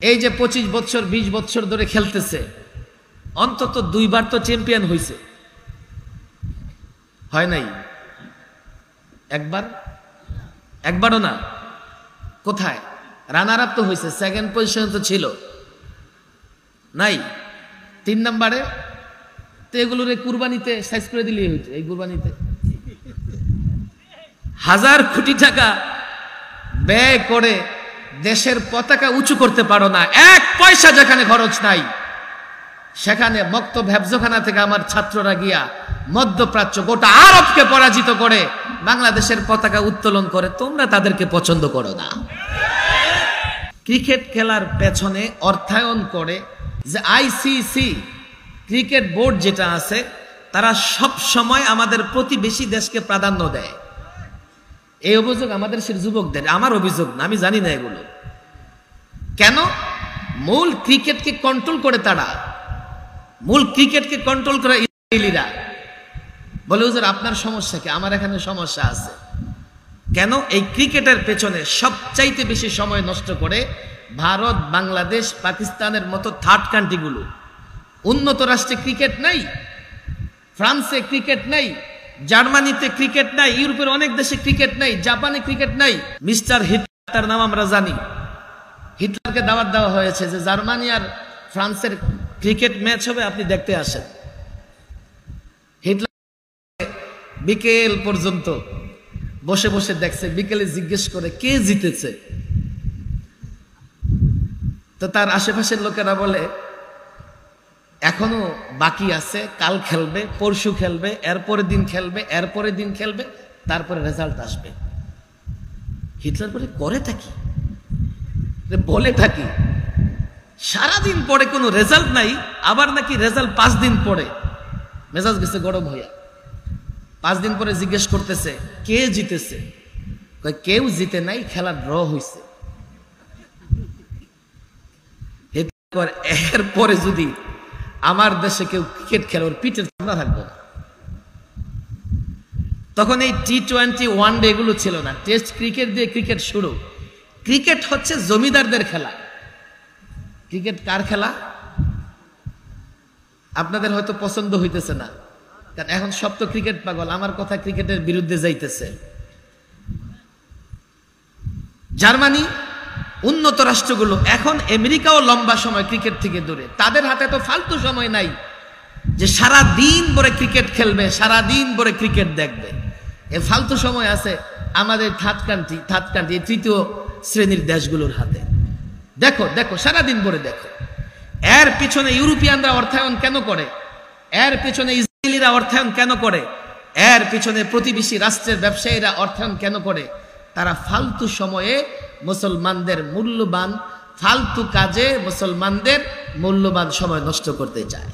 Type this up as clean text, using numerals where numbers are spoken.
এই যে 25 বছর 20 বছর ধরে খেলতেছে, অন্তত 2 বার তো চ্যাম্পিয়ন হয়েছে, হয় নাই? একবারও না। কোথায়? রানার আপ তো হয়েছে, সেকেন্ড পজিশন তো ছিল নাই। 3 নম্বরে তো এগুলোর কুরবানিতে সাইজ করে দিলেই হইতো। এই কুরবানিতে 1000 কোটি টাকা ব্যয় করে দেশের পতাকা উঁচু করতে পারো না, 1 পয়সা যেখানে খরচ নাই, সেখানে মক্তব হেফজখানা থেকে আমার ছাত্ররা গিয়া মধ্যপ্রাচ্য গোটা আরবকে পরাজিত করে বাংলাদেশের পতাকা উত্তোলন করে। তোমরা তাদেরকে পছন্দ করো না। ক্রিকেট খেলার পেছনে অর্থায়ন করে যে আইসিসি ক্রিকেট বোর্ড যেটা আছে, তারা সব সময় আমাদের প্রতিবেশী দেশকে প্রাধান্য দেয়। এই অভিযোগ আমাদের সে যুবকদের, আমার অভিযোগ না, আমি জানি না এগুলো কেন। মূল ক্রিকেটকে কন্ট্রোল করে তারা, মূল ক্রিকেটকে কন্ট্রোল করে ইসরায়েলিরা। বলে হুজুর আপনার সমস্যা কি? আমার এখানে সমস্যা আছে। কেন? এই ক্রিকেটের পেছনে সবচাইতে বেশি সময় নষ্ট করে ভারত, বাংলাদেশ, পাকিস্তানের মতো থার্ড কান্ট্রিগুলো। উন্নত রাষ্ট্রে ক্রিকেট নাই, ফ্রান্সে ক্রিকেট নাই, জার্মানিতে ক্রিকেট নাই, ইউরোপের অনেক দেশে ক্রিকেট নাই, জাপানে ক্রিকেট নাই। মিস্টার হিটলার নাম আমরা জানি, হিটলারকে দাওয়াত দেওয়া হয়েছে যে জার্মানি আর ফ্রান্সের ক্রিকেট ম্যাচ হবে, আপনি দেখতে আসেন। হিটলার বিকেল পর্যন্ত বসে বসে দেখছে, বিকেলে জিজ্ঞেস করে কে জিতেছে, তো তার আশেপাশের লোকেরা বলে এখনো বাকি আছে, কাল খেলবে, পরশু খেলবে, এরপরে দিন খেলবে, এরপরে দিন খেলবে, তারপরে রেজাল্ট আসবে। হিটলার করে থাকি, বলে থাকি, সারাদিন পরে কোনো রেজাল্ট নাই, আবার নাকি রেজাল্ট 5 দিন পরে। মেজাজ গেছে গরম হইয়া। 5 দিন পরে জিজ্ঞেস করতেছে কে জিতেছে, কেউ জিতে নাই, খেলা ড্র হয়েছে। এরপরে যদি আমার দেশে কেউ ক্রিকেট খেলে, ওর পিঠের চামড়া থাকবে না। তখন এই T20 ওয়ানডে এগুলো ছিল না, টেস্ট ক্রিকেট দিয়ে ক্রিকেট শুরু। ক্রিকেট হচ্ছে জমিদারদের খেলা। ক্রিকেট কার খেলা? আপনাদের হয়তো পছন্দ হইতেছে না, কারণ এখন সব তো ক্রিকেট পাগল, আমার কথা ক্রিকেটের বিরুদ্ধে যাইতেছে। জার্মানি, উন্নত রাষ্ট্রগুলো, এখন আমেরিকাও লম্বা সময় ক্রিকেট থেকে দূরে। তাদের হাতে তো ফালতু সময় নাই যে সারা দিন ভরে ক্রিকেট খেলবে, সারা দিন ভরে ক্রিকেট দেখবে। এ ফালতু সময় আছে আমাদের থার্ড কান্ট্রি তৃতীয় শ্রেণীর দেশগুলোর হাতে। দেখো দেখো, সারাদিন ভরে দেখো। এর পিছনে ইউরোপিয়ানরা অর্থায়ন কেন করে? এর পিছনে ইসরায়েলিরা অর্থায়ন কেন করে? এর পিছনে প্রতিবেশী রাষ্ট্রের ব্যবসায়ীরা অর্থায়ন কেন করে? তারা ফালতু সময়ে মুসলমানদের মূল্যবান, ফালতু কাজে মুসলমানদের মূল্যবান সময় নষ্ট করতে চায়।